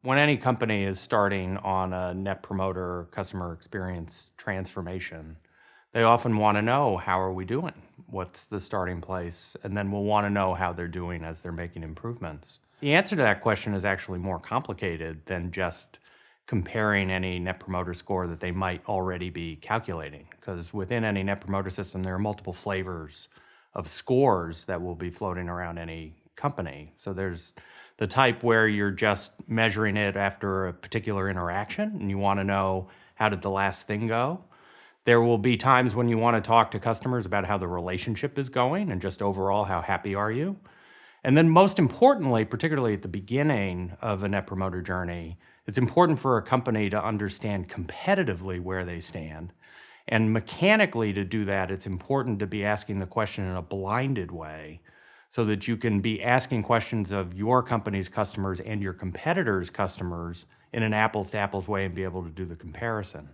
When any company is starting on a net promoter customer experience transformation, they often want to know, how are we doing? What's the starting place? And then we'll want to know how they're doing as they're making improvements. The answer to that question is actually more complicated than just comparing any net promoter score that they might already be calculating, because within any net promoter system, there are multiple flavors of scores that will be floating around any company. So there's the type where you're just measuring it after a particular interaction and you want to know, how did the last thing go? There will be times when you want to talk to customers about how the relationship is going and just overall, how happy are you? And then most importantly, particularly at the beginning of a net promoter journey, it's important for a company to understand competitively where they stand. And mechanically, to do that, it's important to be asking the question in a blinded way so that you can be asking questions of your company's customers and your competitors' customers in an apples-to-apples way and be able to do the comparison.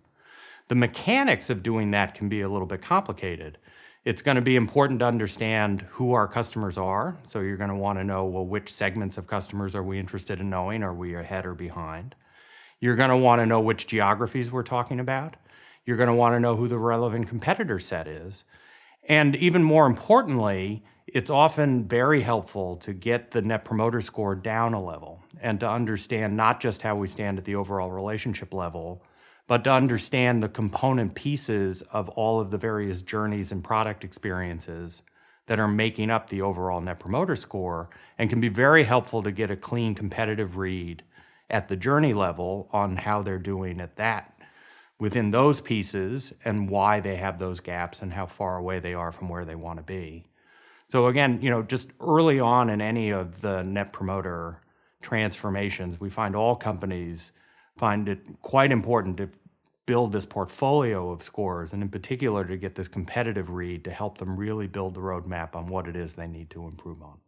The mechanics of doing that can be a little bit complicated. It's going to be important to understand who our customers are. So you're going to want to know, well, which segments of customers are we interested in knowing? Are we ahead or behind? You're going to want to know which geographies we're talking about. You're going to want to know who the relevant competitor set is. And even more importantly, it's often very helpful to get the net promoter score down a level and to understand not just how we stand at the overall relationship level, but to understand the component pieces of all of the various journeys and product experiences that are making up the overall net promoter score, and can be very helpful to get a clean competitive read at the journey level on how they're doing at that within those pieces and why they have those gaps and how far away they are from where they want to be. So again, just early on in any of the net promoter transformations, we find all companies find it quite important to build this portfolio of scores, and in particular to get this competitive read to help them really build the roadmap on what it is they need to improve on.